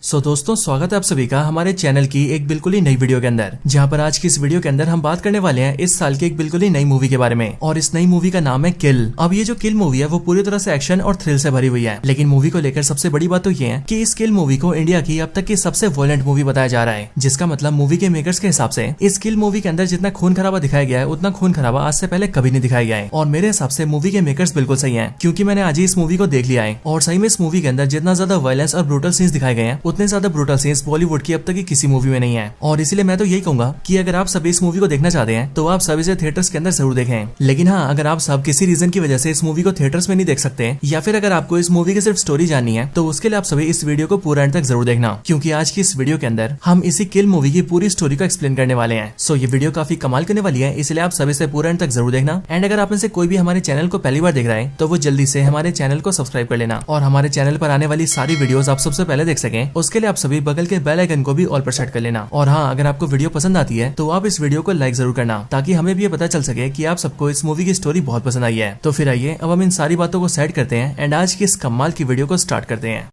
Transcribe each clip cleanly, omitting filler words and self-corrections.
दोस्तों स्वागत है आप सभी का हमारे चैनल की एक बिल्कुल ही नई वीडियो के अंदर, जहां पर आज की इस वीडियो के अंदर हम बात करने वाले हैं इस साल की एक बिल्कुल ही नई मूवी के बारे में। और इस नई मूवी का नाम है किल। अब ये जो किल मूवी है वो पूरी तरह से एक्शन और थ्रिल से भरी हुई है, लेकिन मूवी को लेकर सबसे बड़ी बात तो ये है कि इस किल मूवी को इंडिया की अब तक की सबसे वायलेंट मूवी बताया जा रहा है, जिसका मतलब मूवी के मेकर्स के हिसाब से इस किल मूवी के अंदर जितना खून खराबा दिखाया गया है उतना खून खराबा आज से पहले कभी नहीं दिखाया गया है। और मेरे हिसाब से मूवी के मेकर्स बिल्कुल सही है, क्योंकि मैंने आज ही इस मूवी को देख लिया है और सही में इस मूवी के अंदर जितना ज्यादा वायलेंस और ब्रूटल सीन्स दिखाए गए हैं उतने ज्यादा ब्रूटल सीन्स बॉलीवुड की अब तक की किसी मूवी में नहीं है। और इसीलिए मैं तो यही कहूंगा कि अगर आप सभी इस मूवी को देखना चाहते हैं तो आप सभी से थिएटर्स के अंदर जरूर देखें। लेकिन हाँ, अगर आप सब किसी रीजन की वजह से इस मूवी को थिएटर्स में नहीं देख सकते या फिर अगर आपको इस मूवी की सिर्फ स्टोरी जाननी है तो उसके लिए आप सभी इस वीडियो को पूरा एंड तक जरूर देखना, क्योंकि आज की इस वीडियो के अंदर हम इसी किल मूवी की पूरी स्टोरी को एक्सप्लेन करने वाले हैं। सो ये वीडियो काफी कमाल करने वाली है, इसलिए आप सभी से पूरा एंड तक जरूर देखना। एंड अगर आप में से कोई भी हमारे चैनल को पहली बार देख रहा है तो वो जल्दी से हमारे चैनल को सब्सक्राइब कर लेना और हमारे चैनल पर आने वाली सारी वीडियोस आप सबसे पहले देख सकें उसके लिए आप सभी बगल के बेल आइकन को भी ऑल पर सेट कर लेना। और हाँ, अगर आपको वीडियो पसंद आती है तो आप इस वीडियो को लाइक जरूर करना, ताकि हमें भी ये पता चल सके कि आप सबको इस मूवी की स्टोरी बहुत पसंद आई है। तो फिर आइए अब हम इन सारी बातों को सेट करते हैं एंड आज की इस कमाल की वीडियो को स्टार्ट करते हैं।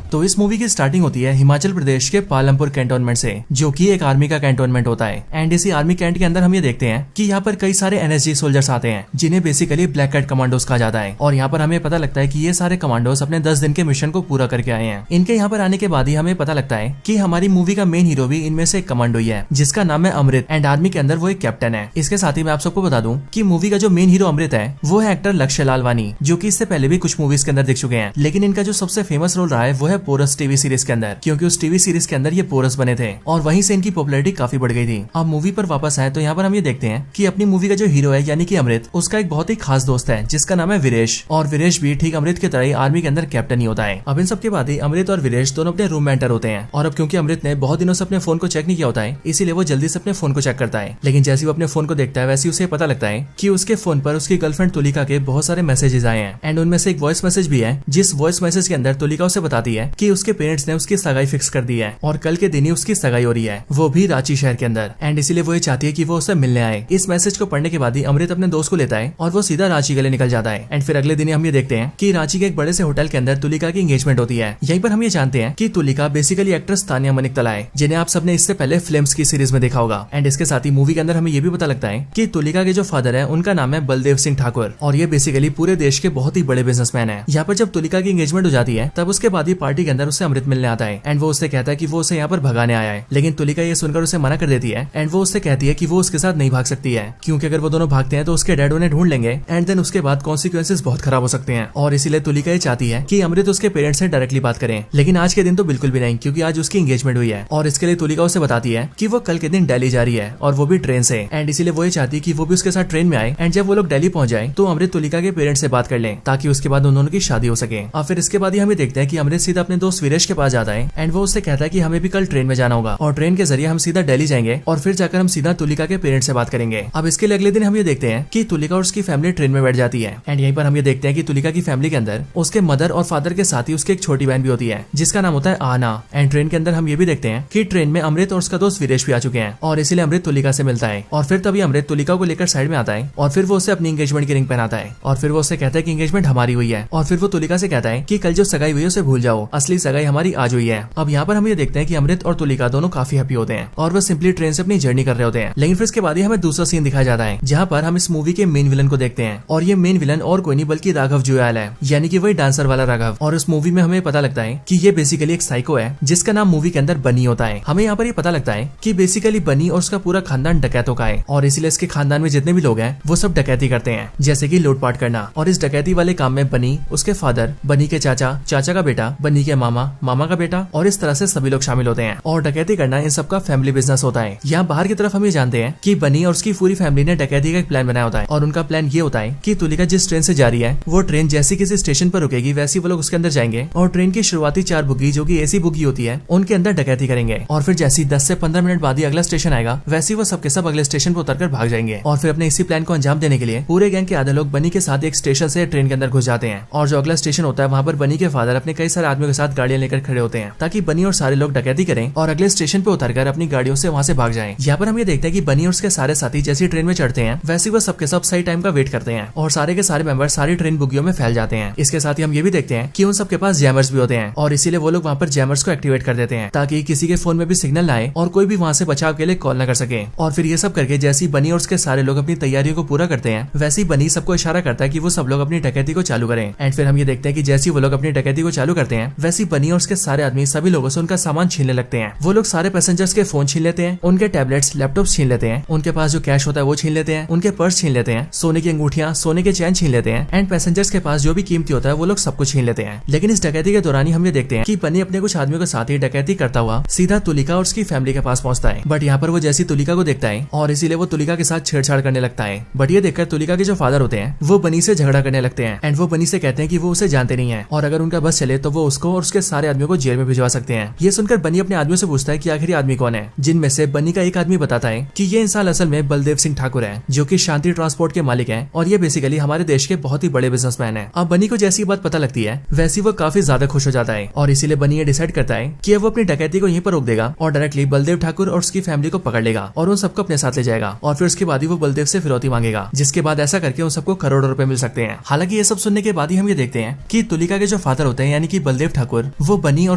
तो इस मूवी की स्टार्टिंग होती है हिमाचल प्रदेश के पालमपुर कैंटोनमेंट से, जो कि एक आर्मी का कैंटोनमेंट होता है। एंड इसी आर्मी कैंट के अंदर हम ये देखते हैं कि यहाँ पर कई सारे एनएसजी सोल्जर्स आते हैं, जिन्हें बेसिकली ब्लैक कैट कमांडोज कहा जाता है। और यहाँ पर हमें पता लगता है कि ये सारे कमांडोज अपने 10 दिन के मिशन को पूरा करके आए हैं। इनके यहाँ पर आने के बाद ही हमें पता लगता है कि हमारी मूवी का मेन हीरो भी इनमें से एक कमांडो ही है, जिसका नाम है अमृत। एंड आर्मी के अंदर वो एक कैप्टन है। इसके साथ ही मैं आप सबको बता दूं कि मूवी का जो मेन हीरो अमृत है वो है एक्टर लक्ष्य लालवानी, जो कि इससे पहले भी कुछ मूवीज के अंदर दिख चुके हैं। लेकिन इनका जो सबसे फेमस रोल रहा है वो है पोरस टीवी सीरीज के अंदर, क्योंकि उस टीवी सीरीज के अंदर ये पोरस बने थे और वहीं से इनकी पॉपुलैरिटी काफी बढ़ गई थी। अब मूवी पर वापस आए तो यहाँ पर हम ये देखते हैं कि अपनी मूवी का जो हीरो है यानी कि अमृत, उसका एक बहुत ही खास दोस्त है जिसका नाम है वीरेश। और वीरेश भी ठीक अमृत की तरह आर्मी के अंदर कैप्टन ही होता है। अब इन सबके बाद ही अमृत और वीरेश दोनों अपने रूम में एंटर होते हैं। और अब क्योंकि अमृत ने बहुत दिनों से अपने फोन को चेक नहीं किया होता है, इसीलिए वो जल्दी से अपने फोन को चेक करता है। लेकिन जैसे वो अपने फोन को देखता है वैसे उसे पता लगता है कि उसके फोन पर उसकी गर्लफ्रेंड तुलिका के बहुत सारे मैसेजेस आए हैं। एंड उनमें से एक वॉइस मैसेज भी है, जिस वॉइस मैसेज के अंदर तुलिका उसे बताती है कि उसके पेरेंट्स ने उसकी सगाई फिक्स कर दी है और कल के दिन ही उसकी सगाई हो रही है, वो भी रांची शहर के अंदर। एंड इसीलिए वो ये चाहती है कि वो उससे मिलने आए। इस मैसेज को पढ़ने के बाद ही अमृत अपने दोस्त को लेता है और वो सीधा रांची के लिए निकल जाता है। एंड फिर अगले दिन हम ये देखते हैं कि रांची के एक बड़े से होटल के अंदर तुलिका की एंगेजमेंट होती है। यहीं पर हम ये जानते हैं कि तुलिका बेसिकली एक्ट्रेस तानिया मनिकतला है, जिन्हें आप सबने इससे पहले फिल्म्स की सीरीज में देखा होगा। एंड इसके साथ ही मूवी के अंदर हमें ये भी पता लगता है कि तुलिका के जो फादर है उनका नाम है बलदेव सिंह ठाकुर, और ये बेसिकली पूरे देश के बहुत ही बड़े बिजनेसमैन है। यहाँ पर जब तुलिका की एंगेजमेंट हो जाती है तब उसके बाद ही पार्टी के अंदर उससे अमृत मिलने आता है। एंड वो उससे कहता है कि वो उसे यहाँ पर भगाने आया है, लेकिन तुलिका ये सुनकर उसे मना कर देती है। एंड वो उससे कहती है कि वो उसके साथ नहीं भाग सकती है, क्योंकि अगर वो दोनों भागते हैं तो उसके डैड उन्हें ढूंढ लेंगे एंड देन उसके बाद कॉन्सिक्वेंसेस बहुत खराब हो सकते हैं। और इसीलिए तुलिका ये चाहती है कि अमृत उसके पेरेंट्स से डायरेक्टली बात करें। लेकिन आज के दिन तो बिल्कुल भी नहीं, क्योंकि आज उसकी एंगेजमेंट हुई है और इसके लिए तुलिका उसे बताती है कि वो कल के दिन दिल्ली जा रही है और वो भी ट्रेन से। एंड इसीलिए वो ये चाहती है कि वो भी उसके साथ ट्रेन में आए। एंड जब वो लोग दिल्ली पहुंच जाए तो अमृत तुलिका के पेरेंट्स से बात कर ले, ताकि उसके बाद उन दोनों की शादी हो सके। और फिर इसके बाद ही हमें देखते हैं कि अमृत सीधा अपने दोस्त वीरेश के पास जाता है एंड वो उससे कहता है कि हमें भी कल ट्रेन में जाना होगा और ट्रेन के जरिए हम सीधा दिल्ली जाएंगे और फिर जाकर हम सीधा तुलिका के पेरेंट्स से बात करेंगे। अब इसके लिए अगले दिन हम ये देखते हैं कि तुलिका और उसकी फैमिली ट्रेन में बैठ जाती है। एंड यहीं पर हम ये देखते हैं कि तुलिका की फैमिली के अंदर उसके मदर और फादर के साथ ही उसकी एक छोटी बहन भी होती है, जिसका नाम होता है आना। एंड ट्रेन के अंदर हम ये भी देखते हैं कि ट्रेन में अमृत और उसका दोस्त वीरेश भी आ चुके हैं और इसीलिए अमृत तुलिका से मिलता है। और फिर तभी अमृत तुलिका को लेकर साइड में आता है और फिर वो उसे अपनी एंगेजमेंट की रिंग पहनाता है और फिर वो उससे कहता है कि एंगेजमेंट हमारी हुई है। और फिर वो तुलिका से कहता है कि कल जो सगाई हुई है उसे भूल जाओ, असली सगाई हमारी आज हुई है। अब यहाँ पर हम ये देखते हैं कि अमृत और तुलिका दोनों काफी हैप्पी होते हैं और वो सिंपली ट्रेन से अपनी जर्नी कर रहे होते हैं। लेकिन फिर इसके बाद ही हमें दूसरा सीन दिखाया जाता है, जहाँ पर हम इस मूवी के मेन विलन को देखते हैं। और ये मेन विलन और कोई नहीं बल्कि राघव जुयाल है, यानी कि वही डांसर वाला राघव। और इस मूवी में हमें पता लगता है कि ये बेसिकली एक साइको है, जिसका नाम मूवी के अंदर बनी होता है। हमें यहाँ पर ये पता लगता है कि बेसिकली बनी और उसका पूरा खानदान डकैतों का है और इसीलिए इसके खानदान में जितने भी लोग हैं वो सब डकैती करते हैं, जैसे कि लूटपाट करना। और इस डकैती वाले काम में बनी, उसके फादर, बनी के चाचा, चाचा का बेटा, बनी के मामा, मामा का बेटा और इस तरह से सभी लोग शामिल होते हैं। और डकैती करना इन सबका फैमिली बिजनेस होता है। यहाँ बाहर की तरफ हम ये जानते हैं कि बनी और उसकी पूरी फैमिली ने डकैती का एक प्लान बनाया होता है और उनका प्लान ये होता है कि तुलिका जिस ट्रेन से जा रही है वो ट्रेन जैसी किसी स्टेशन पर रुकेगी वैसी वो लोग उसके अंदर जाएंगे और ट्रेन की शुरुआती 4 बुग्गी जो कि एसी बुग्गी होती है उनके अंदर डकैती करेंगे। और फिर जैसी 10 से 15 मिनट बाद ही अगला स्टेशन आएगा वैसी वो सबके सब अगले स्टेशन पर उतरकर भाग जाएंगे। और फिर अपने इसी प्लान को अंजाम देने के लिए पूरे गैंग के आधे लोग बनी के साथ एक स्टेशन से ट्रेन के अंदर घुस जाते हैं। और जो अगला स्टेशन होता है वहाँ पर बनी के फादर अपने कई सारे आदमियों के के साथ गाड़ियां लेकर खड़े होते हैं ताकि बनी और सारे लोग डकैती करें और अगले स्टेशन पे उतरकर अपनी गाड़ियों से वहां से भाग जाएं। यहाँ पर हम ये देखते हैं कि बनी और उसके सारे साथी जैसी ट्रेन में चढ़ते हैं वैसे वो सबके सब सही टाइम का वेट करते हैं और सारे के सारे मेंबर सारी ट्रेन बुगियों में फैल जाते हैं। इसके साथ ही हम ये भी देखते हैं कि उन सबके पास जैमर्स भी होते हैं और इसीलिए वो लोग वहाँ पर जैमर्स को एक्टिवेट कर देते हैं ताकि किसी के फोन में भी सिग्नल ना आए और कोई भी वहाँ से बचाव के लिए कॉल न कर सके। और फिर ये सब करके जैसी बनी और उसके सारे लोग अपनी तैयारियों को पूरा करते हैं वैसे ही बनी सबको इशारा करता है कि वो सब लोग अपनी डकैती को चालू करें। एंड फिर हम ये देखते हैं कि जैसे वो लोग अपनी डकैती को चालू करते हैं वैसी बनी और उसके सारे आदमी सभी लोगों से उनका सामान छीनने लगते हैं। वो लोग सारे पैसेंजर्स के फोन छीन लेते हैं, उनके टैबलेट्स लैपटॉप छीन लेते हैं, उनके पास जो कैश होता है वो छीन लेते हैं, उनके पर्स छीन लेते हैं, सोने की अंगूठियां, सोने के चैन छीन लेते हैं एंड पैसेंजर्स के पास जो भी कीमती होता है वो लोग सब कुछ छीन लेते हैं। लेकिन इस डकैती के दौरान ही हम ये देखते हैं कि बनी अपने कुछ आदमियों के साथ ही डकैती करता हुआ सीधा तुलिका और उसकी फैमिली के पास पहुंचता है। बट यहाँ पर वो जैसी तुलिका को देखता है और इसीलिए वो तुलिका के साथ छेड़छाड़ करने लगता है। बट ये देखकर तुलिका के जो फादर होते हैं वो बनी से झगड़ा करने लगते हैं एंड वो बनी से कहते हैं कि वो उसे जानते नहीं है और अगर उनका बस चले तो वो उसको और उसके सारे आदमियों को जेल में भिजवा सकते हैं। ये सुनकर बनी अपने आदमियों से पूछता है कि आखिर आदमी कौन है, जिनमें से बनी का एक आदमी बताता है कि ये इंसान असल में बलदेव सिंह ठाकुर है जो कि शांति ट्रांसपोर्ट के मालिक है और ये बेसिकली हमारे देश के बहुत ही बड़े बिजनेसमैन है। अब बनी को जैसी बात पता लगती है वैसी वो काफी ज्यादा खुश हो जाता है और इसीलिए बनी ये डिसाइड करता है कि वो अपनी डकैती को यहीं पर रोक देगा और डायरेक्टली बलदेव ठाकुर और उसकी फैमिली को पकड़ लेगा और उन सबको अपने साथ ले जाएगा और फिर उसके बाद ही वो बलदेव से फिरौती मांगेगा, जिसके बाद ऐसा करके उन सबको करोड़ों रुपए मिल सकते हैं। हालांकि ये सब सुनने के बाद ही हम ये देखते हैं कि तुलिका के जो फादर होते हैं यानी कि बलदेव ठाकुर वो बनी और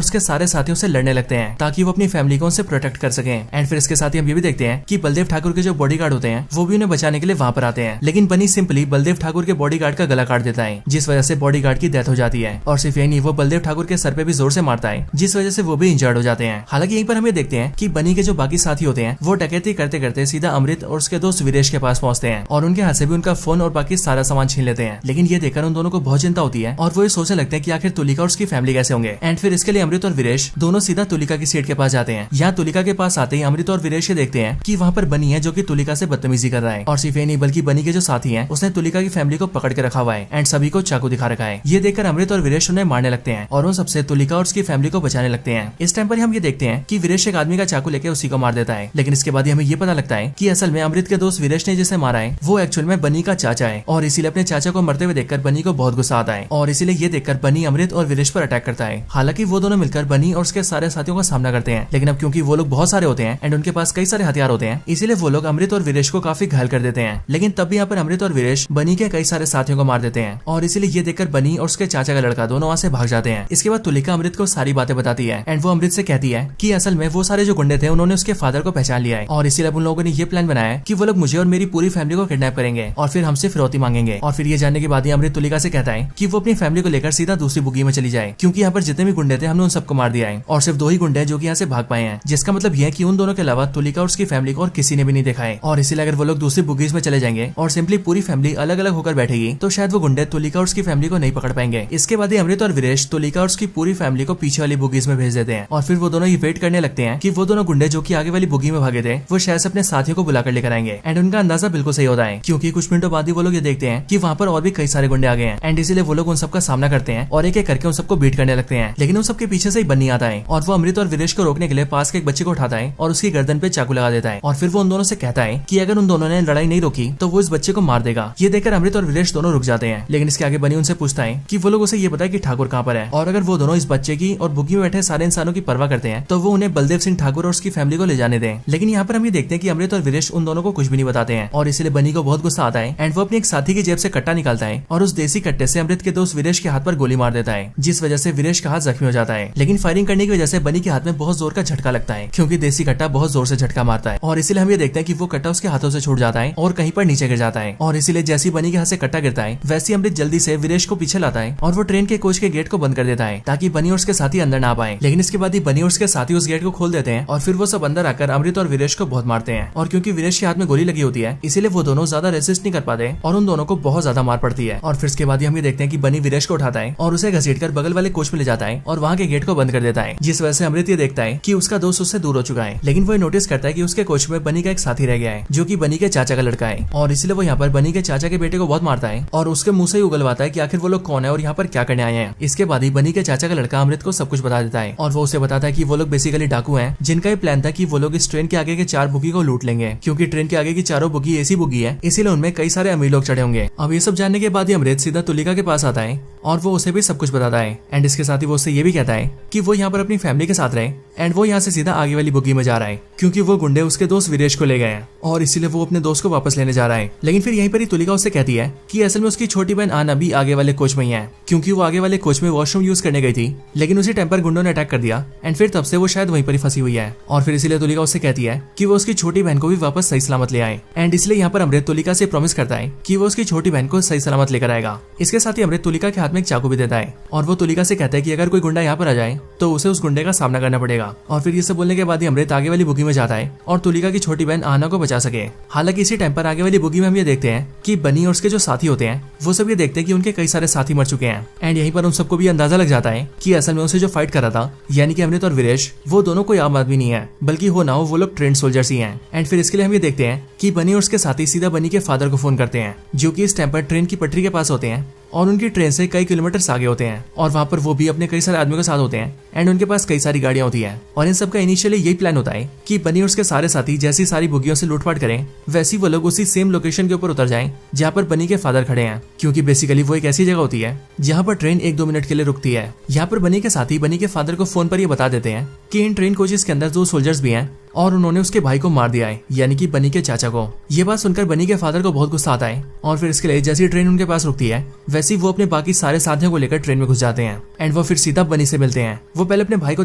उसके सारे साथियों से लड़ने लगते हैं ताकि वो अपनी फैमिली को उनसे प्रोटेक्ट कर सकें। एंड फिर इसके साथ ही हम ये भी देखते हैं कि बलदेव ठाकुर के जो बॉडीगार्ड होते हैं वो भी उन्हें बचाने के लिए वहां पर आते हैं, लेकिन बनी सिंपली बलदेव ठाकुर के बॉडीगार्ड का गला काट देता है जिस वजह से बॉडीगार्ड की डेथ हो जाती है और सिर्फ यही नहीं वो बलदेव ठाकुर के सर पे भी जोर से मारता है जिस वजह से वो भी इंजर्ड हो जाते हैं। हालांकि यहीं पर हम ये देखते हैं कि बनी के जो बाकी साथी होते हैं वो डकैती करते करते सीधा अमृत और उसके दोस्त वीरेश के पास पहुंचते हैं और उनके हाथ से भी उनका फोन और बाकी सारा सामान छीन लेते हैं। लेकिन ये देखकर उन दोनों को बहुत चिंता होती है और वो ये सोचने लगते हैं कि आखिर तुलिका और उसकी फैमिली कैसे होंगे। एंड फिर इसके लिए अमृत और वीरेश दोनों सीधा तुलिका की सीट के पास जाते हैं। यहाँ तुलिका के पास आते ही अमृत और वीरेश देखते हैं कि वहाँ पर बनी है जो कि तुलिका से बदतमीजी कर रहा है और सिर्फ नहीं बल्कि बनी के जो साथी हैं उसने तुलिका की फैमिली को पकड़ के रखा हुआ है एंड सभी को चाकू दिखा रखा है। ये देखकर अमृत और वीरेश उन्हें मारने लगते हैं और उन सबसे तुलिका और उसकी फैमिली को बचाने लगते हैं। इस टाइम पर हम ये देखते हैं कि वीरेश एक आदमी का चाकू लेके उसी को मार देता है, लेकिन इसके बाद हमें ये पता लगता है कि असल में अमृत के दोस्त वीरेश ने जिसे मारा है वो एक्चुअल में बनी का चाचा है और इसीलिए अपने चाचा को मरते हुए देखकर बनी को बहुत गुस्सा आता है और इसीलिए ये देखकर बनी अमृत और वीरेश पर अटैक करता है। हालांकि वो दोनों मिलकर बनी और उसके सारे साथियों का सामना करते हैं, लेकिन अब क्योंकि वो लोग बहुत सारे होते हैं एंड उनके पास कई सारे हथियार होते हैं इसीलिए वो लोग अमृत और वीरेश को काफी घायल कर देते हैं। लेकिन तब भी यहाँ पर अमृत और वीरेश बनी के कई सारे साथियों को मार देते हैं और इसीलिए ये देखकर बनी और उसके चाचा का लड़का दोनों वहाँ से भाग जाते हैं। इसके बाद तुलिका अमृत को सारी बातें बताती है एंड वो अमृत से कहती है कि असल में वो सारे जो गुंडे थे उन्होंने उसके फादर को पहचान लिया है और इसीलिए उन लोगों ने ये प्लान बनाया है कि वो लोग मुझे और मेरी पूरी फैमिली को किडनैप करेंगे और फिर हमसे फिरौती मांगेंगे। और फिर ये जानने के बाद ही अमृत तुलिका से कहता है कि वो अपनी फैमिली को लेकर सीधा दूसरी बुगी में चली जाए क्योंकि यहाँ पर जितने भी गुंडे थे हमने उन सबको मार दिया है और सिर्फ 2 ही गुंडे जो कि यहाँ से भाग पाए हैं, जिसका मतलब यह है कि उन दोनों के अलावा तुलिका और उसकी फैमिली को और किसी ने भी नहीं देखा है। और इसीलिए अगर वो लोग दूसरी बुगीज में चले जाएंगे और सिंपली पूरी फैमिली अलग अलग होकर बैठेगी तो शायद वो गुंडे तुलिका और उसकी फैमिली को नहीं पकड़ पाएंगे। इसके बाद ही अमृत और वीरेश तुलिका और उसकी पूरी फैमिली को पीछे वाली बुगीज में भेज देते हैं और फिर वो दोनों ये वेट करने लगते हैं कि वो दोनों गुंडे जो कि आगे वाली बुगी में भागे थे वो शायद अपने साथियों को बुलाकर लेकर आएंगे। एंड उनका अंदाजा बिल्कुल सही होता है क्योंकि कुछ मिनटों बाद ही वो लोग ये देखते हैं कि वहाँ पर और भी कई सारे गुंडे आ गए हैं एंड इसीलिए वो लोग उन सबका सामना करते हैं और एक एक करके उन सबको बीट करने लगते हैं। लेकिन उन सबके पीछे से ही बन्नी आता है और वो अमृत और वीरेश को रोकने के लिए पास के एक बच्चे को उठाता है और उसकी गर्दन पे चाकू लगा देता है और फिर वो उन दोनों से कहता है कि अगर उन दोनों ने लड़ाई नहीं रोकी तो वो इस बच्चे को मार देगा। ये देखकर अमृत और वीरेश दोनों रुक जाते हैं, लेकिन इसके आगे बनी उनसे पूछता है कि वो लोग उसे ये बताए कि ठाकुर कहाँ पर है और अगर वो दोनों इस बच्चे की और बुगी में बैठे सारे इंसानों की परवाह करते हैं तो वो उन्हें बलदेव सिंह ठाकुर और उसकी फैमिली को ले जाने दें। लेकिन यहाँ पर हम ये देखते हैं कि अमृत और वीरेश उन दोनों को कुछ भी नहीं बताते हैं और इसलिए बनी को बहुत गुस्सा आता है एंड वो अपनी एक साथी की जेब से कट्टा निकालता है और उस देसी कट्टे से अमृत के दोस्त वीरेश के हाथ पर गोली मार देता है, जिस वजह से वीरेश का हाथ जख्मी हो जाता है। लेकिन फायरिंग करने की वजह से बनी के हाथ में बहुत जोर का झटका लगता है क्योंकि देसी कट्टा बहुत जोर से झटका मारता है और इसीलिए हम ये देखते हैं कि वो कट्टा उसके हाथों से छूट जाता है और कहीं पर नीचे गिर जाता है और इसीलिए जैसी बनी के हाथ से कट्टा गिरता है वैसी अमृत जल्दी से वीरेश को पीछे लाता है और वो ट्रेन के कोच के गेट को बंद कर देता है ताकि बनी और उसके साथी अंदर ना पाए। लेकिन इसके बाद ही बनी और उसके साथी उस गेट को खोल देते हैं और फिर वो सब अंदर आकर अमृत और वीरेश को बहुत मारते हैं और क्योंकि वीरेश के हाथ में गोली लगी होती है इसीलिए वो दोनों ज्यादा रेसिस्ट नहीं कर पाते और उन दोनों को बहुत ज्यादा मार पड़ती है। और फिर इसके बाद हम ये देखते हैं कि बनी वीरेश को उठाता है और उसे घसीटकर बगल वाले कोच में ले जाता है और वहाँ के गेट को बंद कर देता है, जिस वजह से अमृत ये देखता है कि उसका दोस्त उससे दूर हो चुका है। लेकिन वो नोटिस करता है कि उसके कोच में बनी का एक साथी रह गया है जो कि बनी के चाचा का लड़का है और इसलिए वो यहाँ पर बनी के चाचा के बेटे को बहुत मारता है और उसके मुंह से ही उगलवाता है कि आखिर वो लोग कौन है और यहाँ पर क्या करने आए हैं। इसके बाद ही बनी के चाचा का लड़का अमृत को सब कुछ बता देता है और वो उसे बताता है कि वो लोग बेसिकली डाकू हैं जिनका ये प्लान था कि वो लोग इस ट्रेन के आगे के 4 बुगी को लूट लेंगे क्योंकि ट्रेन के आगे की चारों बुगी ऐसी बुगी है इसीलिए उनमें कई सारे अमीर लोग चढ़े होंगे। अब ये सब जानने के बाद ही अमृत सीधा तुलिका के पास आता है और वो उसे भी सब कुछ बताता है एंड इसके साथ ही वो उससे ये भी कहता है कि वो यहाँ पर अपनी फैमिली के साथ रहे एंड वो यहाँ से सीधा आगे वाली बुग्गी में जा रहा है क्योंकि वो गुंडे उसके दोस्त वीरेश को ले गए हैं और इसीलिए वो अपने दोस्त को वापस लेने जा रहा है। लेकिन फिर यहीं पर ही तुलिका उससे कहती है कि असल में उसकी छोटी बहन आना भी आगे वाले कोच में ही है क्योंकि वो आगे वाले कोच में वॉशरूम यूज करने गई थी, लेकिन उसी टाइम पर गुंडों ने अटैक कर दिया एंड फिर तब से वो शायद वहीं पर ही फंसी हुई है। और फिर इसीलिए तुलिका उससे कहती है कि वो उसकी छोटी बहन को भी वापस सही सलामत ले आए एंड इसलिए यहाँ पर अमृत तुलिका से प्रॉमिस करता है कि वो उसकी छोटी बहन को सही सलामत लेकर आएगा। इसके साथ ही अमृत तुलिका के हाथ में एक चाकू भी देता है और वो तुलिका से कहता है कि अगर कोई गुंडा यहाँ पर आ जाए तो उसे उस गुंडे का सामना करना पड़ेगा। और फिर ये सब बोलने के बाद ही अमृत आगे वाली बुगी में जाता है और तुलिका की छोटी बहन आना को बचा सके। हालांकि इसी टाइम पर आगे वाली बुगी में हम ये देखते हैं कि बनी और उसके जो साथी होते हैं वो सब ये देखते हैं कि उनके कई सारे साथी मर चुके हैं एंड यहीं पर उन सबको भी अंदाजा लग जाता है कि असल में उनसे जो फाइट कर रहा था यानी कि अमृत और वीरेश वो दोनों कोई आम आदमी नहीं है बल्कि हो ना हो वो लोग ट्रेंड सोल्जर्स ही हैं। एंड फिर इसके लिए हम ये देखते हैं कि बनी और उसके साथी सीधा बनी के फादर को फोन करते हैं जो कि इस टाइम पर ट्रेन की पटरी के पास होते हैं और उनकी ट्रेन से कई किलोमीटर आगे होते हैं और वहाँ पर वो भी अपने कई सारे आदमियों के साथ होते हैं एंड उनके पास कई सारी गाड़ियां होती हैं। और इन सब का इनिशियली यही प्लान होता है कि बनी और उसके सारे साथी जैसी सारी बुगियों से लूटपाट करें वैसी वो लोग उसी सेम लोकेशन के ऊपर उतर जाएं जहाँ पर बनी के फादर खड़े हैं क्योंकि बेसिकली वो एक ऐसी जगह होती है जहाँ पर ट्रेन 1-2 मिनट के लिए रुकती है। यहाँ पर बनी के साथी बनी के फादर को फोन पर ये बता देते हैं कि इन ट्रेन कोचेस के अंदर 2 सोल्जर्स भी हैं और उन्होंने उसके भाई को मार दिया है यानी कि बनी के चाचा को। ये बात सुनकर बनी के फादर को बहुत गुस्सा आता है और फिर इसके लिए जैसी ट्रेन उनके पास रुकती है वैसे वो अपने बाकी सारे साथियों को लेकर ट्रेन में घुस जाते हैं एंड वो फिर सीधा बनी से मिलते हैं। वो पहले अपने भाई को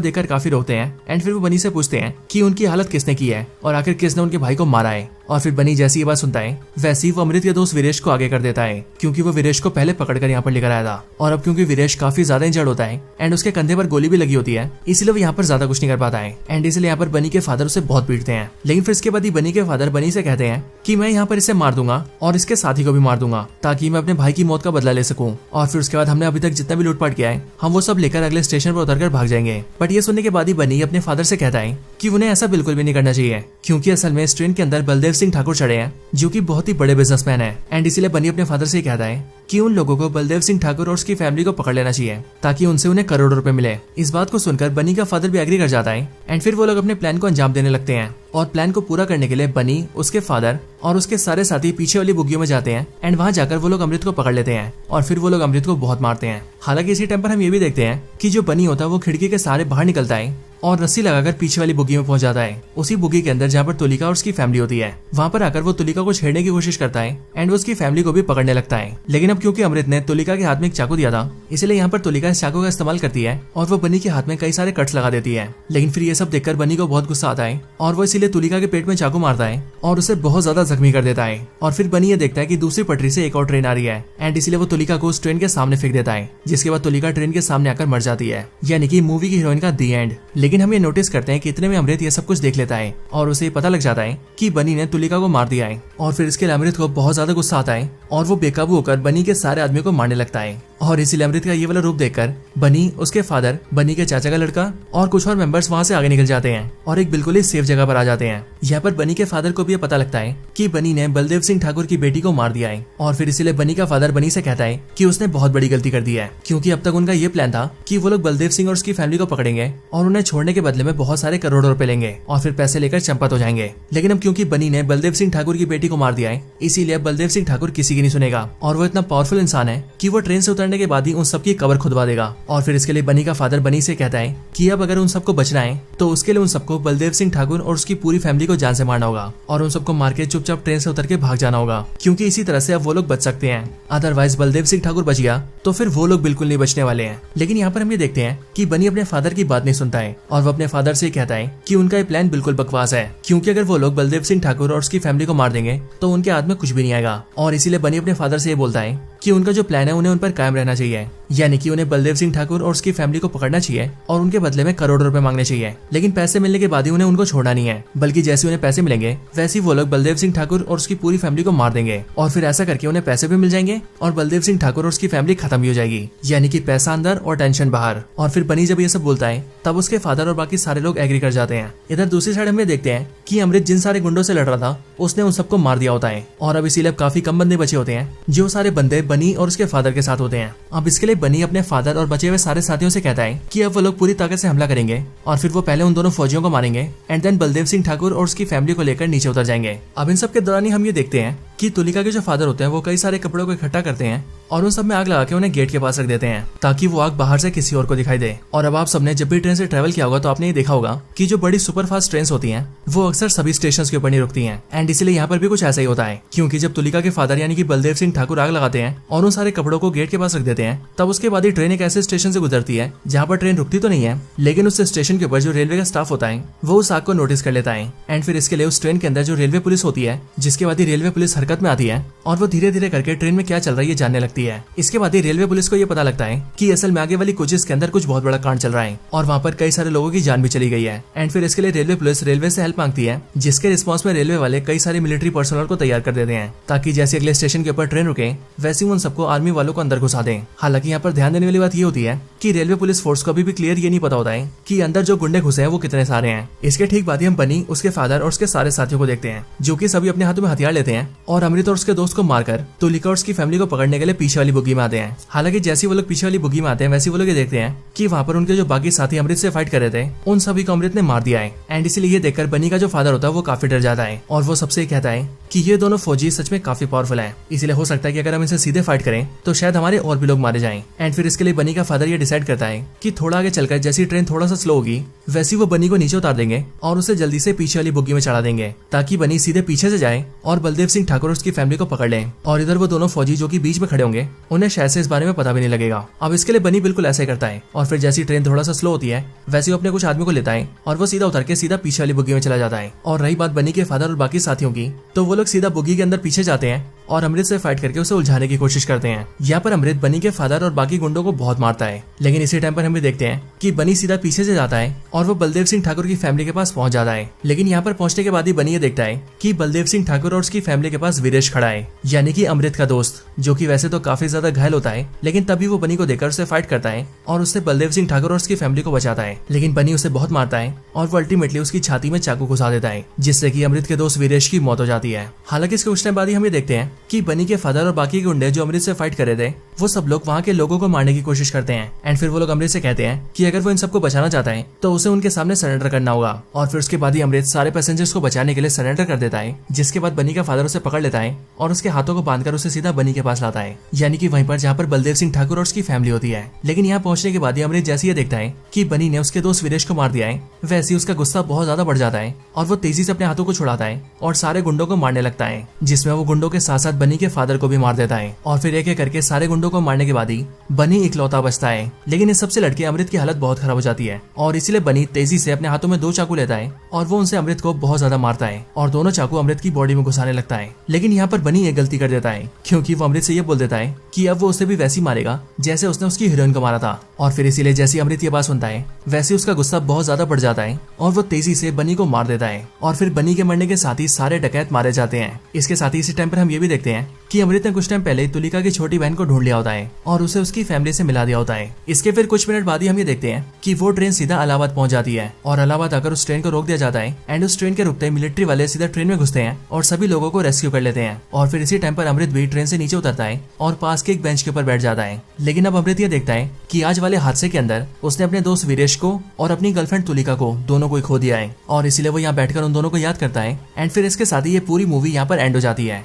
देखकर काफी रोकते हैं एंड फिर वो बनी से पूछते हैं कि उनकी हालत किसने की है और आखिर किसने उनके भाई को मारा है। और फिर बनी जैसी ये बात सुनता है वैसे ही वो अमृत के दोस्त वीरेश को आगे कर देता है क्योंकि वो वीरेश को पहले पकड़कर यहाँ पर लेकर आया था और अब क्योंकि वीरेश काफी ज्यादा इंजर्ड होता है एंड उसके कंधे पर गोली भी लगी होती है इसलिए वो यहाँ पर ज्यादा कुछ नहीं कर पाता है एंड इसलिए यहाँ पर बनी के फादर उसे बहुत पीटते हैं। लेकिन फिर इसके बाद ही बनी के फादर बनी से कहते हैं कि मैं यहाँ पर इसे मार दूंगा और इसके साथी को भी मार दूंगा ताकि मैं अपने भाई की मौत का बदला ले सकूं। और फिर उसके बाद हमने अभी तक जितना भी लूटपाट किया है हम वो सब लेकर अगले स्टेशन पर उतरकर भाग जाएंगे। बट ये सुनने के बाद ही बनी अपने फादर से कहता है कि उन्हें ऐसा बिल्कुल भी नहीं करना चाहिए क्योंकि असल में इस ट्रेन के अंदर बलदेव सिंह ठाकुर चढ़े हैं जो कि बहुत ही बड़े बिजनेसमैन है एंड इसीलिए बनी अपने फादर से कहता है कि उन लोगों को बलदेव सिंह ठाकुर और उसकी फैमिली को पकड़ लेना चाहिए ताकि उनसे उन्हें करोड़ों रुपए मिले। इस बात को सुनकर बनी का फादर भी एग्री कर जाता है एंड फिर वो लोग अपने प्लान को अंजाम देने लगते हैं। और प्लान को पूरा करने के लिए बनी, उसके फादर और उसके सारे साथी पीछे वाली बुग्गियों में जाते हैं एंड वहां जाकर वो लोग अमृत को पकड़ लेते हैं और फिर वो लोग अमृत को बहुत मारते हैं। हालांकि इसी टाइम पर हम ये भी देखते हैं कि जो बनी होता है वो खिड़की के सहारे बाहर निकलता है और रस्सी लगाकर पीछे वाली बुग्गी में पहुंच जाता है, उसी बुग्गी के अंदर जहाँ पर तुलिका और उसकी फैमिली होती है। वहाँ पर आकर वो तुलिका को छेड़ने की कोशिश करता है एंड वो उसकी फैमिली को भी पकड़ने लगता है। लेकिन अब क्योंकि अमृत ने तुलिका के हाथ में एक चाकू दिया था इसलिए यहाँ पर तुलिका इस चाकू का इस्तेमाल करती है और वो बनी के हाथ में कई सारे कट्स लगा देती है। लेकिन फिर ये सब देखकर बनी को बहुत गुस्सा आता है और वो इसीलिए तुलिका के पेट में चाकू मारता है और उसे बहुत ज्यादा जख्मी कर देता है। और फिर बनी ये देखता है कि दूसरी पटरी से एक और ट्रेन आ रही है एंड इसलिए वो तुलिका को उस ट्रेन के सामने फेंक देता है, जिसके बाद तुलिका ट्रेन के सामने आकर मर जाती है, यानी कि मूवी की हीरोइन का दी एंड। लेकिन हम ये नोटिस करते हैं कि इतने में अमृत ये सब कुछ देख लेता है और उसे पता लग जाता है कि बनी ने तुलिका को मार दिया है। और फिर इसके लिए अमृत को बहुत ज्यादा गुस्सा आता है और वो बेकाबू होकर बनी के सारे आदमियों को मारने लगता है। और इसीलिए अमृत का ये वाला रूप देखकर बनी, उसके फादर, बनी के चाचा का लड़का और कुछ और मेंबर्स वहाँ से आगे निकल जाते हैं और एक बिल्कुल ही सेफ जगह पर आ जाते हैं। यहाँ पर बनी के फादर को भी पता लगता है कि बनी ने बलदेव सिंह ठाकुर की बेटी को मार दिया है और फिर इसीलिए बनी का फादर बनी से कहता है कि उसने बहुत बड़ी गलती कर दी है, क्योंकि अब तक उनका ये प्लान था कि वो लोग बलदेव सिंह और उसकी फैमिली को पकड़ेंगे और उन्हें छोड़ने के बदले में बहुत सारे करोड़ों रुपए लेंगे और फिर पैसे लेकर चंपत हो जाएंगे। लेकिन अब क्योंकि बनी ने बलदेव सिंह ठाकुर की बेटी को मार दिया है इसीलिए बलदेव सिंह ठाकुर किसी की नहीं सुनेगा और वो इतना पावरफुल इंसान है कि वो ट्रेन से उतरने के बाद ही उन सबकी कबर खुदवा देगा। और फिर इसके लिए बनी का फादर बनी से कहता है कि अब अगर उन सबको बचना है तो उसके लिए उन सबको बलदेव सिंह ठाकुर और उसकी पूरी फैमिली को जान से मारना होगा और उन सबको मार के चुपचाप ट्रेन से उतर के भाग जाना होगा, क्योंकि इसी तरह से अब वो लोग बच सकते हैं। अदरवाइज बलदेव सिंह ठाकुर बच गया तो फिर वो लोग बिल्कुल नहीं बचने वाले हैं। लेकिन यहाँ पर हम ये देखते हैं कि बनी अपने फादर की बात नहीं सुनता है और वो अपने फादर से कहता है कि उनका ये प्लान बिल्कुल बकवास है, क्योंकि अगर वो लोग बलदेव सिंह ठाकुर और उसकी फैमिली को मार देंगे तो उनके हाथ में कुछ भी नहीं आएगा। और इसीलिए बनी अपने फादर से ये बोलता है कि उनका जो प्लान है उन्हें उन पर कायम रहना चाहिए, यानी कि उन्हें बलदेव सिंह ठाकुर और उसकी फैमिली को पकड़ना चाहिए और उनके बदले में करोड़ों रुपए मांगने चाहिए। लेकिन पैसे मिलने के बाद ही उन्हें उनको छोड़ना नहीं है, बल्कि जैसे उन्हें पैसे मिलेंगे वैसे ही वो लोग बलदेव सिंह ठाकुर और उसकी पूरी फैमिली को मार देंगे और फिर ऐसा करके उन्हें पैसे भी मिल जाएंगे और बलदेव सिंह ठाकुर और उसकी फैमिली खत्म भी हो जाएगी, यानी कि पैसा अंदर और टेंशन बाहर। और फिर बनी जब ये सब बोलता है तब उसके फादर और बाकी सारे लोग एग्री कर जाते हैं। इधर दूसरी साइड हम देखते हैं कि अमृत जिन सारे गुंडों से लड़ रहा था उसने उन सबको मार दिया होता है और अब इसीलिए काफी कम बंदे बचे होते हैं, जो सारे बंदे बनी और उसके फादर के साथ होते हैं। अब इसके लिए बनी अपने फादर और बचे हुए सारे साथियों से कहता है कि अब वो लोग पूरी ताकत से हमला करेंगे और फिर वो पहले उन दोनों फौजियों को मारेंगे एंड देन बलदेव सिंह ठाकुर और उसकी फैमिली को लेकर नीचे उतर जाएंगे। अब इन सब के दौरान ही हम ये देखते हैं कि तुलिका के जो फादर होते हैं वो कई सारे कपड़ों को इकट्ठा करते हैं और उन सब में आग लगा के उन्हें गेट के पास रख देते हैं ताकि वो आग बाहर से किसी और को दिखाई दे। और अब आप सबने जब भी ट्रेन से ट्रेवल किया होगा तो आपने ये देखा होगा कि जो बड़ी सुपर फास्ट ट्रेन होती हैं वो अक्सर सभी स्टेशन के ऊपर नहीं रुकती हैं। एंड इसलिए यहाँ पर भी कुछ ऐसा ही होता है, क्योंकि जब तुलिका के फादर यानी कि बलदेव सिंह ठाकुर आग लगाते हैं और उन सारे कपड़ों को गेट के पास रख देते हैं, तब उसके बाद ही ट्रेन एक ऐसे स्टेशन से गुजरती है जहाँ पर ट्रेन रुकती तो नहीं है, लेकिन उस स्टेशन के ऊपर जो रेलवे का स्टाफ होता है वो उस आग को नोटिस कर लेता है। एंड फिर इसके लिए उस ट्रेन के अंदर जो रेलवे पुलिस होती है, जिसके बाद ही रेलवे पुलिस हरकत में आती है और वो धीरे धीरे करके ट्रेन में क्या चल रहा है ये जानने लगती है। इसके बाद ही रेलवे पुलिस को ये पता लगता है कि असल में आगे वाली कोचेस के अंदर कुछ बहुत बड़ा कांड चल रहा है और वहाँ पर कई सारे लोगों की जान भी चली गई है। एंड फिर इसके लिए रेलवे पुलिस रेलवे से हेल्प मांगती है, जिसके रिस्पॉन्स में रेलवे वाले कई सारे मिलिट्री पर्सनल को तैयार कर देते हैं ताकि जैसे अगले स्टेशन के ऊपर ट्रेन रुके वैसे उन सबको आर्मी वालों को अंदर घुसा दें। हालांकि यहाँ पर ध्यान देने वाली बात ये होती है कि रेलवे पुलिस फोर्स को अभी भी क्लियर ये नहीं पता होता है कि अंदर जो गुंडे घुसे हैं वो कितने सारे हैं। इसके ठीक बाद ही हम बनी, उसके फादर और उसके सारे साथियों को देखते हैं जो कि सभी अपने हाथों में हथियार लेते हैं और अमृत और उसके दोस्त को मारकर तुलिका और उसकी फैमिली को पकड़ने के लिए पीछे वाली बुग्गी में आते हैं। हालांकि जैसे वो लोग पीछे वाली बुग्गी में आते हैं वैसे वो लोग ये देखते हैं कि वहाँ पर उनके जो बाकी साथी अमृत से फाइट कर रहे थे उन सभी को अमृत ने मार दिया है। एंड इसलिए ये देखकर बनी का जो फादर होता है वो काफी डर जाता है और वो सबसे कहता है कि ये दोनों फौजी सच में काफी पावरफुल हैं, इसलिए हो सकता है कि अगर हम इनसे सीधे फाइट करें तो शायद हमारे और भी लोग मारे जाएं। एंड फिर इसके लिए बनी का फादर ये डिसाइड करता है कि थोड़ा आगे चलकर जैसी ट्रेन थोड़ा सा स्लो होगी वैसी वो बनी को नीचे उतार देंगे और उसे जल्दी से पीछे वाली बुग्गी में चढ़ा देंगे ताकि बनी सीधे पीछे से जाए और बलदेव सिंह ठाकुर और उसकी फैमिली को पकड़ लें। और इधर वो दोनों फौजी जो कि बीच में खड़े होंगे उन्हें शायद से इस बारे में पता भी नहीं लगेगा। अब इसके लिए बनी बिल्कुल ऐसा ही करता है और फिर जैसी ट्रेन थोड़ा सा स्लो होती है वैसे वो अपने कुछ आदमी को लेता है और वो सीधा उतर के सीधा पीछे वाली बुग्गी में चला जाता है। और रही बात बनी के फादर और बाकी साथियों की, तो वो लोग सीधा बुग्गी के अंदर पीछे जाते हैं और अमृत से फाइट करके उसे उलझाने की कोशिश करते हैं। यहाँ पर अमृत बनी के फादर और बाकी गुंडों को बहुत मारता है, लेकिन इसी टाइम पर हम भी देखते हैं कि बनी सीधा पीछे से जाता है और वो बलदेव सिंह ठाकुर की फैमिली के पास पहुंच जाता है। लेकिन यहाँ पर पहुंचने के बाद ही बनी ये देखता है कि बलदेव सिंह ठाकुर और उसकी फैमिली के पास वीरेश खड़ा है, यानी कि अमृत का दोस्त, जो कि वैसे तो काफी ज्यादा घायल होता है, लेकिन तभी वो बनी को देखकर उसे फाइट करता है और उससे बलदेव सिंह ठाकुर और उसकी फैमिली को बचाता है। लेकिन बनी उसे बहुत मारता है और वो अल्टीमेटली उसकी छाती में चाकू घुसा देता है, जिससे कि अमृत के दोस्त वीरेश की मौत हो जाती है। हालांकि इसके कुछ टाइम बाद ही हम ये देखते हैं कि बनी के फादर और बाकी गुंडे जो अमृत से फाइट कर रहे थे वो सब लोग वहाँ के लोगों को मारने की कोशिश करते हैं। एंड फिर वो लोग अमृत से कहते हैं कि अगर वो इन सबको बचाना चाहता है तो उसे उनके सामने सरेंडर करना होगा। और फिर उसके बाद ही अमृत सारे पैसेंजर्स को बचाने के लिए सरेंडर कर देता है, जिसके बाद बनी का फादर उसे पकड़ लेता है और उसके हाथों को बांधकर उसे सीधा बनी के पास लाता है, यानी कि वहीं पर जहाँ पर बलदेव सिंह ठाकुर और उसकी फैमिली होती है। लेकिन यहाँ पहुंचने के बाद ही अमृत जैसे ये देखता है कि बनी ने उसके दोस्त वीरेश को मार दिया है, वैसे उसका गुस्सा बहुत ज्यादा बढ़ जाता है और वो तेजी से अपने हाथों को छुड़ाता है और सारे गुंडों को मारने लगता है, जिसमें वो गुंडों के साथ साथ बनी के फादर को भी मार देता है। और फिर एक एक करके सारे गुंडों को मारने के बाद ही बनी इकलौता बचता है। लेकिन इस सबसे लड़के अमृत की हालत बहुत खराब हो जाती है और इसीलिए बनी तेजी से अपने हाथों में 2 चाकू लेता है और वो उनसे अमृत को बहुत ज्यादा मारता है और दोनों चाकू अमृत की बॉडी में घुसाने लगता है। लेकिन यहाँ पर बनी एक गलती कर देता है, क्योंकि वो अमृत से ये बोल देता है कि अब वो उसे भी वैसे मारेगा जैसे उसने उसकी हीरोइन को मारा था। और फिर इसीलिए जैसे अमृत ये बात सुनता है वैसे उसका गुस्सा बहुत ज्यादा बढ़ जाता है और वो तेजी से बनी को मार देता है। और फिर बनी के मरने के साथ ही सारे डकैत मारे जाते हैं। इसके साथ ही इसी टाइम पर हम ये भी देखते हैं कि अमृत ने कुछ टाइम पहले तुलिका की छोटी बहन को ढूंढ लिया होता है और उसे उसकी फैमिली से मिला दिया होता है। इसके फिर कुछ मिनट बाद ही हम ये देखते हैं कि वो ट्रेन सीधा इलाहाबाद पहुंच जाती है और इलाहाबाद आकर उस ट्रेन को रोक दिया जाता है। एंड उस ट्रेन के रुकते मिलिट्री वाले सीधा ट्रेन में घुसते हैं और सभी लोगों को रेस्क्यू कर लेते हैं। और फिर इसी टाइम पर अमृत भी ट्रेन से नीचे उतरता है और पास के एक बेंच के ऊपर बैठ जाता है। लेकिन अब अमृत ये देखता है कि आज वाले हादसे के अंदर उसने अपने दोस्त वीरेश को और अपनी गर्लफ्रेंड तुलिका को दोनों को खो दिया है और इसीलिए वो यहाँ बैठकर उन दोनों को याद करता है। एंड फिर इसके साथ ही ये पूरी मूवी यहाँ पर एंड हो जाती है।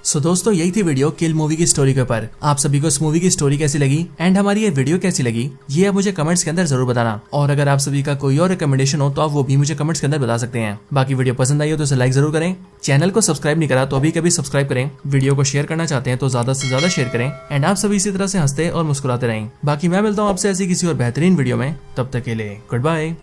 सो दोस्तों यही थी वीडियो किल मूवी की स्टोरी के ऊपर। आप सभी को इस मूवी की स्टोरी कैसी लगी एंड हमारी ये वीडियो कैसी लगी ये आप मुझे कमेंट्स के अंदर जरूर बताना। और अगर आप सभी का कोई और रिकमेंडेशन हो तो आप वो भी मुझे कमेंट्स के अंदर बता सकते हैं। बाकी वीडियो पसंद आई हो तो इसे लाइक जरूर करें, चैनल को सब्सक्राइब नहीं करा तो अभी कभी सब्सक्राइब करें, वीडियो को शेयर करना चाहते हैं तो ज्यादा से ज्यादा शेयर करें। एंड आप सभी इसी तरह से हंसते और मुस्कुराते रहें। बाकी मैं मिलता हूँ आपसे ऐसी किसी और बेहतरीन वीडियो में, तब तक के लिए गुड बाय।